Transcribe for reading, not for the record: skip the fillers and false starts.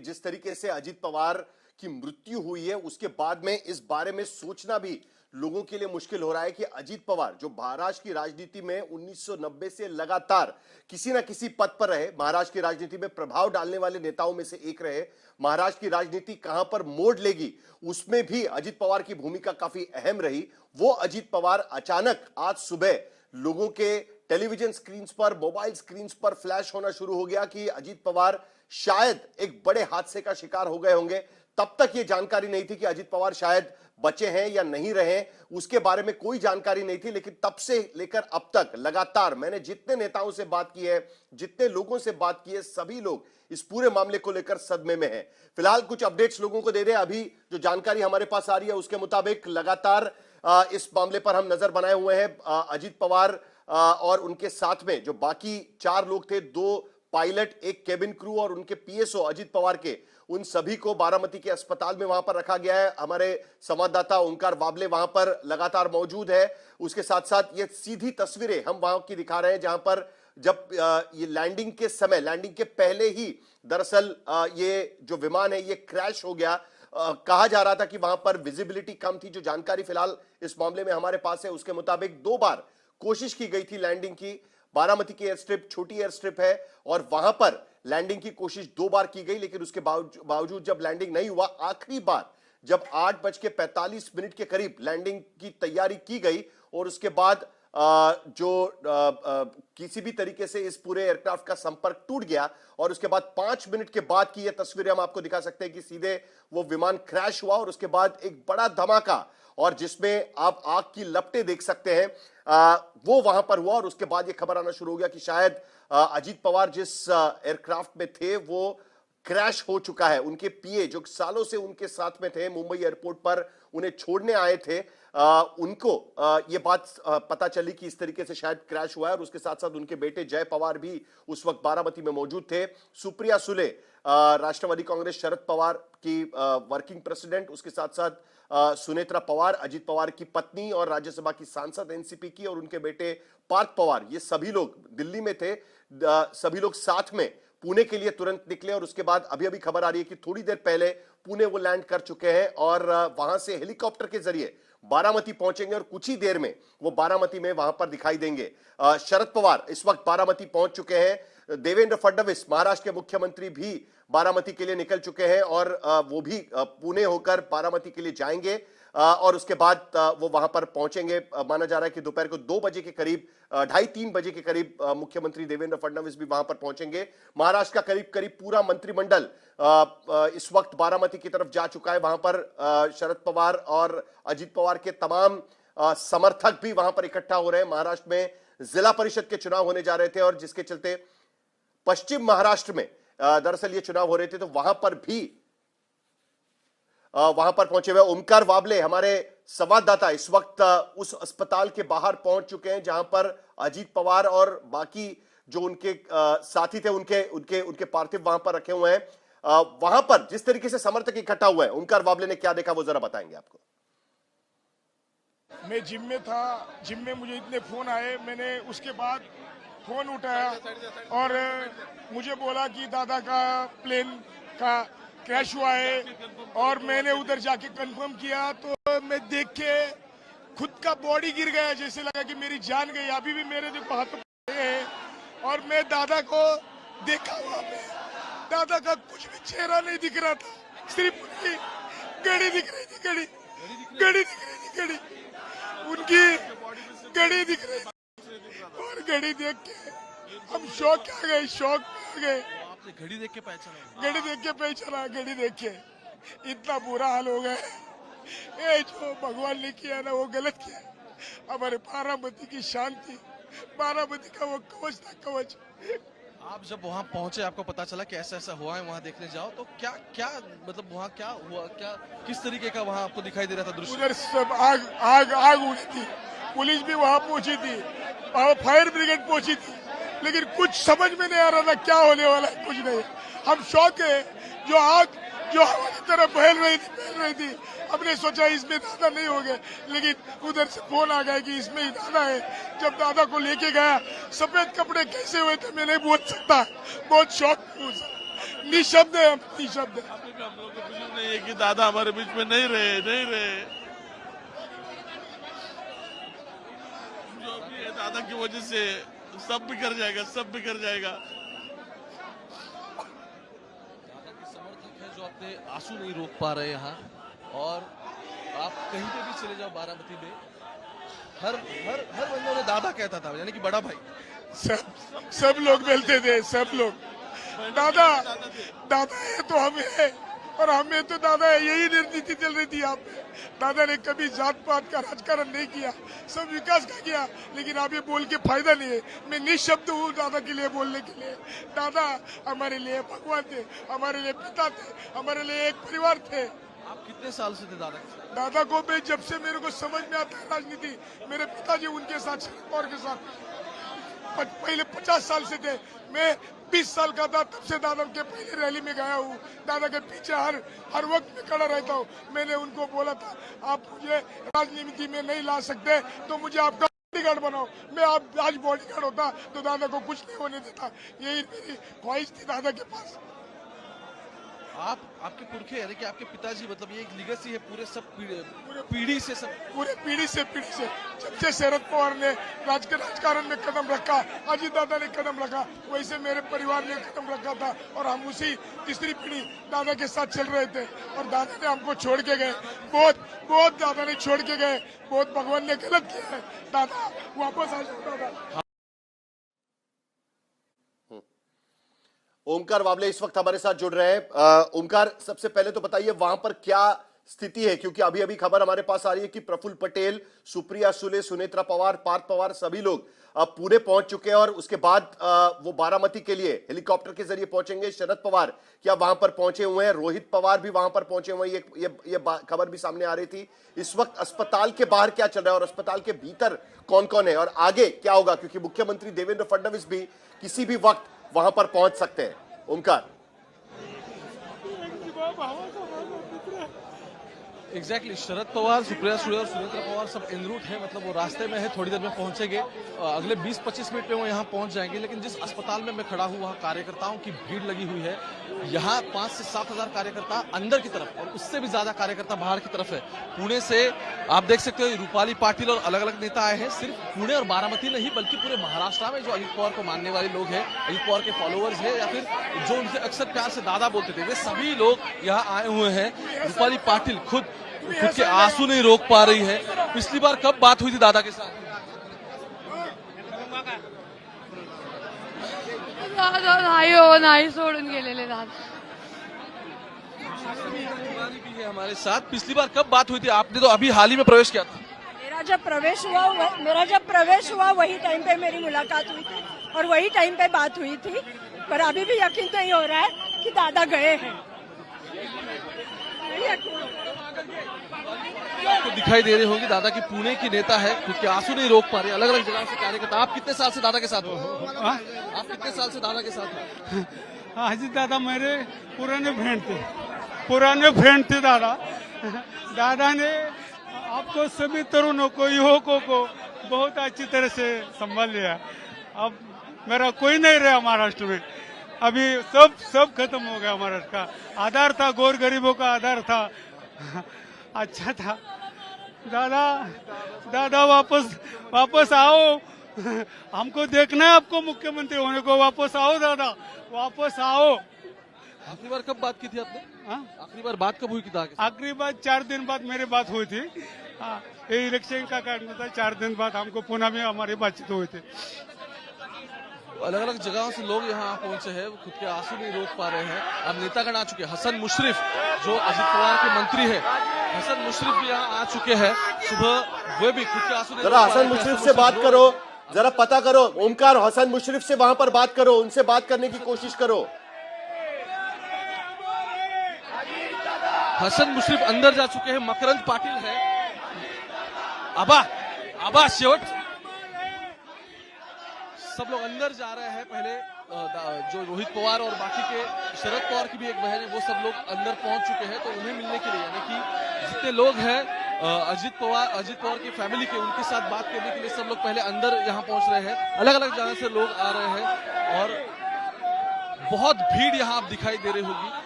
जिस तरीके से अजीत पवार की मृत्यु हुई है उसके बाद में इस बारे में सोचना भी लोगों के लिए मुश्किल हो रहा है कि अजीत पवार जो महाराष्ट्र की राजनीति में 1990 से लगातार किसी ना किसी पद पर रहे, महाराष्ट्र की राजनीति में प्रभाव डालने वाले नेताओं में से एक रहे, महाराष्ट्र की राजनीति कहां पर मोड़ लेगी उसमें भी अजीत पवार की भूमिका काफी अहम रही। वो अजीत पवार अचानक आज सुबह लोगों के टेलीविजन स्क्रीन पर, मोबाइल स्क्रीन पर फ्लैश होना शुरू हो गया कि अजीत पवार शायद एक बड़े हादसे का शिकार हो गए होंगे। तब तक यह जानकारी नहीं थी कि अजीत पवार शायद बचे हैं या नहीं रहे, उसके बारे में कोई जानकारी नहीं थी। लेकिन तब से लेकर अब तक लगातार मैंने जितने नेताओं से बात की है, जितने लोगों से बात की है, सभी लोग इस पूरे मामले को लेकर सदमे में हैं। फिलहाल कुछ अपडेट्स लोगों को दे दें। अभी जो जानकारी हमारे पास आ रही है उसके मुताबिक लगातार इस मामले पर हम नजर बनाए हुए हैं। अजीत पवार और उनके साथ में जो बाकी 4 लोग थे, 2 पायलट, 1 केबिन क्रू और उनके पीएसओ अजीत पवार के, उन सभी को बारामती के अस्पताल में वहां पर रखा गया है। हमारे संवाददाता ओंकार वाबले वहां पर लगातार मौजूद है। उसके साथ साथ ये सीधी तस्वीरें हम वहां की दिखा रहे हैं जहां पर जब ये लैंडिंग के समय, लैंडिंग के पहले ही दरअसल ये जो विमान है ये क्रैश हो गया। कहा जा रहा था कि वहां पर विजिबिलिटी कम थी। जो जानकारी फिलहाल इस मामले में हमारे पास है उसके मुताबिक 2 बार कोशिश की गई थी लैंडिंग की। बारामती की एयर स्ट्रिप छोटी एयर स्ट्रिप है और वहां पर लैंडिंग की कोशिश 2 बार की गई, लेकिन उसके बावजूद जब लैंडिंग नहीं हुआ, आखिरी बार जब 8:45 के करीब लैंडिंग की तैयारी की गई और उसके बाद किसी भी तरीके से इस पूरे एयरक्राफ्ट का संपर्क टूट गया और उसके बाद 5 मिनट के बाद की यह तस्वीरें हम आपको दिखा सकते हैं कि सीधे वो विमान क्रैश हुआ और उसके बाद एक बड़ा धमाका और जिसमें आप आग की लपटें देख सकते हैं, वो वहां पर हुआ। और उसके बाद ये खबर आना शुरू हो गया कि शायद अजीत पवार जिस एयरक्राफ्ट में थे वो क्रैश हो चुका है। उनके पीए जो सालों से उनके साथ में थे, मुंबई एयरपोर्ट पर उन्हें छोड़ने आए थे, उनको ये बात पता चली कि इस तरीके से शायद क्रैश हुआ है। और उसके साथ साथ उनके बेटे जय पवार भी उस वक्त बारामती में मौजूद थे। सुप्रिया सुले, राष्ट्रवादी कांग्रेस शरद पवार की वर्किंग प्रेसिडेंट, उसके साथ साथ सुनेत्रा पवार, अजीत पवार की पत्नी और राज्यसभा की सांसद एनसीपी की, और उनके बेटे पार्थ पवार, ये सभी लोग दिल्ली में थे। सभी लोग साथ में पुणे के लिए तुरंत निकले और उसके बाद अभी अभी खबर आ रही है कि थोड़ी देर पहले पुणे वो लैंड कर चुके हैं और वहां से हेलीकॉप्टर के जरिए बारामती पहुंचेंगे और कुछ ही देर में वो बारामती में वहां पर दिखाई देंगे। शरद पवार इस वक्त बारामती पहुंच चुके हैं। देवेंद्र फडणवीस महाराष्ट्र के मुख्यमंत्री भी बारामती के लिए निकल चुके हैं और वो भी पुणे होकर बारामती के लिए जाएंगे और उसके बाद वो वहां पर पहुंचेंगे। माना जा रहा है कि दोपहर को 2 बजे के करीब, 2:30-3 बजे के करीब मुख्यमंत्री देवेंद्र फडणवीस भी वहां पर पहुंचेंगे। महाराष्ट्र का करीब करीब पूरा मंत्रिमंडल इस वक्त बारामती की तरफ जा चुका है। वहां पर शरद पवार और अजीत पवार के तमाम समर्थक भी वहां पर इकट्ठा हो रहे हैं। महाराष्ट्र में जिला परिषद के चुनाव होने जा रहे थे और जिसके चलते पश्चिम महाराष्ट्र में दरअसल ये चुनाव हो रहे थे, तो वहां पर भी वहां पर पहुंचे हुए ओंकार वाबले हमारे संवाददाता इस वक्त उस अस्पताल के बाहर पहुंच चुके हैं जहां पर अजीत पवार और बाकी जो उनके साथी थे उनके पार्थिव वहां पर रखे हुए हैं। वहां पर जिस तरीके से समर्थक इकट्ठा हुए हैं, ओंकार वाबले ने क्या देखा वो जरा बताएंगे आपको। मैं जिम में था, जिम में मुझे इतने फोन आए, मैंने उसके बाद फोन उठाया और मुझे बोला कि दादा का प्लेन का क्रैश हुआ है और मैंने उधर जाके कंफर्म किया तो मैं देख के खुद का बॉडी गिर गया, जैसे लगा कि मेरी जान गई। अभी भी मेरे देखो हाथ है और मैं दादा को देखा वहां पे, दादा का कुछ भी चेहरा नहीं दिख रहा था, सिर्फ उनकी घड़ी दिख रही थी, घड़ी दिख रही थी, घड़ी उनकी घड़ी दिख रही थी और घड़ी देख के हम शौक आ गए, शौक आ गए। घड़ी देख के पहचाना, घड़ी देख के पहचाना, घड़ी देख के इतना बुरा हाल हो गया। ये जो भगवान ने किया ना वो गलत किया। हमारे बारामती की शांति, बारामती का वो कवच था, कवच। आप जब वहां पहुंचे आपको पता चला कि ऐसा ऐसा हुआ है, वहां देखने जाओ तो क्या क्या मतलब वहां क्या हुआ, क्या किस तरीके का वहां आपको दिखाई दे रहा था दृश्य? उधर सब आग उड़ी थी, पुलिस भी वहां पहुंची थी, फायर ब्रिगेड पहुंची थी, लेकिन कुछ समझ में नहीं आ रहा था क्या होने वाला है, कुछ नहीं। हम शौक है, जो आग जो हमारी तरफ फैल रही थी, हमने सोचा इसमें दादा नहीं हो गए, लेकिन उधर से फोन आ गया कि इसमें ही दादा है। जब दादा को लेके गया, सफेद कपड़े कैसे हुए थे मैं नहीं बोल सकता, बहुत शौक निशब्द है, निशब्द है। अभी भी हम लोगों को बिलीव नहीं है कि दादा हमारे बीच में नहीं रहे। जो भी है दादा की वजह से सब बिखर जाएगा। दादा के समर्थक है जो अपने आंसू नहीं रोक पा रहे यहाँ। और आप कहीं पे भी चले जाओ बारामती में, हर बंदे ने दादा कहता था, यानी कि बड़ा भाई। सब लोग मिलते थे, सब लोग दादा है तो हम है, और हमें तो दादा है। यही रणनीति चल रही थी आप में। दादा ने कभी जात पात का राजकारण नहीं किया, सब विकास का किया। लेकिन आप ये बोल के फायदा नहीं है। मैं निशब्द हूँ दादा के लिए बोलने के लिए। दादा हमारे लिए भगवान थे, हमारे लिए पिता थे, हमारे लिए एक परिवार थे। आप कितने साल से थे दादा के साथ? दादा को मैं जब से मेरे को समझ में आता है राजनीति, मेरे पिताजी उनके साथ, शरद पवार के साथ पहले 50 साल से थे। मैं 20 साल का था तब से दादा के पहले रैली में गया हूँ। दादा के पीछे हर वक्त में खड़ा रहता हूँ। मैंने उनको बोला था, आप मुझे राजनीति में नहीं ला सकते तो मुझे आपका बॉडीगार्ड बनाओ। मैं आप आज बॉडीगार्ड होता तो दादा को कुछ नहीं होने देता। यही मेरी ख्वाहिश थी दादा के पास। आपके पुरखे यानी कि आपके पिताजी, मतलब ये एक लीगेसी है पूरे पीढ़ी से जब से शरद पवार ने राजकारण में कदम रखा, अजीत दादा ने कदम रखा, वैसे मेरे परिवार ने कदम रखा था। और हम उसी तीसरी पीढ़ी दादा के साथ चल रहे थे। और दादा ने हमको छोड़ के गए, बहुत दादा ने छोड़ के गए। बहुत भगवान ने गलत किया है। दादा वापस आ जाओ दादा। ओमकार वाबले इस वक्त हमारे साथ जुड़ रहे हैं। ओमकार, सबसे पहले तो बताइए वहां पर क्या स्थिति है, क्योंकि अभी खबर हमारे पास आ रही है कि प्रफुल्ल पटेल, सुप्रिया सुले, सुनेत्रा पवार, पार्थ पवार सभी लोग पुणे पहुंच चुके हैं। और उसके बाद वो बारामती के लिए हेलीकॉप्टर के जरिए पहुंचेंगे। शरद पवार क्या वहां पर पहुंचे हुए हैं, रोहित पवार भी वहां पर पहुंचे हुए हैं, ये खबर भी सामने आ रही थी। इस वक्त अस्पताल के बाहर क्या चल रहा है और अस्पताल के भीतर कौन कौन है और आगे क्या होगा, क्योंकि मुख्यमंत्री देवेंद्र फडणवीस भी किसी भी वक्त वहां पर पहुंच सकते हैं। ओमकार, एग्जैक्टली शरद पवार, सुप्रिया सुले और सुनेत्रा पवार सब एन रूट है, मतलब वो रास्ते में है, थोड़ी देर में पहुंचेंगे। अगले 20-25 मिनट में वो यहाँ पहुंच जाएंगे। लेकिन जिस अस्पताल में मैं खड़ा हूँ वहाँ कार्यकर्ताओं की भीड़ लगी हुई है। यहाँ 5 से 7 हजार कार्यकर्ता अंदर की तरफ और उससे भी ज्यादा कार्यकर्ता बाहर की तरफ है। पुणे से आप देख सकते हो रूपाली पाटिल और अलग अलग नेता आए हैं। सिर्फ पुणे और बारामती नहीं बल्कि पूरे महाराष्ट्र में जो अजित पवार को मानने वाले लोग हैं, अजित पवार के फॉलोअर्स हैं या फिर जो उनसे अक्सर प्यार से दादा बोलते थे, वे सभी लोग यहाँ आए हुए हैं। रूपाली पाटिल खुद के आंसू नहीं रोक पा रही है। पिछली बार कब बात हुई थी दादा के साथ? नाही सोडून गेलेले दादा। भी है हमारे साथ। पिछली बार कब बात हुई थी? आपने तो अभी हाल ही में प्रवेश किया था। मेरा जब प्रवेश हुआ वही टाइम पे मेरी मुलाकात हुई थी और वही टाइम पे बात हुई थी। पर अभी भी यकीन नहीं हो रहा है कि दादा गए हैं। आपको दिखाई दे रही होगी दादा की पुणे की नेता है, खुद के आंसू नहीं रोक पा रहे, अलग अलग जगह से कार्यकर्ता। आप कितने साल से दादा के साथ हो? आप कितने साल से दादा के साथ हो? अजीत दादा मेरे पुराने फ्रेंड थे दादा। दादा ने आपको सभी तरुणों को, युवकों को बहुत अच्छी तरह से संभाल लिया। अब मेरा कोई नहीं रहा महाराष्ट्र में। अभी सब खत्म हो गया। महाराष्ट्र का आधार था, गौर गरीबों का आधार था, अच्छा था। दादा वापस आओ। हमको देखना है आपको मुख्यमंत्री होने को। वापस आओ दादा, वापस आओ। आखिरी बार कब बात की थी आपने? आखिरी बार बात कब हुई थी दादा के साथ? आखिरी बार 4 दिन बाद मेरी बात हुई थी। ये इलेक्शन का कारण था। 4 दिन बाद हमको पुणे में हमारी बातचीत हुई थी। अलग अलग जगहों से लोग यहाँ पहुंचे हैं, खुद के आंसू नहीं रोक पा रहे हैं। अब नेतागण आ चुके हैं। हसन मुशर्रफ जो अजित पवार के मंत्री है, हसन मुशर्रफ भी यहाँ आ चुके हैं। सुबह वे भी खुद के आंसू नहीं रोक पा रहे हैं। हसन मुशर्रफ से बात करो, जरा पता करो। ओमकार, हसन मुशर्रफ से वहां पर बात करो, उनसे बात करने की कोशिश करो। हसन मुशर्रफ अंदर जा चुके हैं। मकरंद पाटिल है। आबा शेवट सब लोग अंदर जा रहे हैं। पहले जो रोहित पवार और बाकी के शरद पवार की भी एक बहन है, वो सब लोग अंदर पहुंच चुके हैं। तो उन्हें मिलने के लिए, यानी कि जितने लोग हैं अजित पवार की फैमिली के, उनके साथ बात करने के लिए सब लोग पहले अंदर यहाँ पहुंच रहे हैं। अलग अलग जगह से लोग आ रहे हैं और बहुत भीड़ यहाँ आप दिखाई दे रही होगी।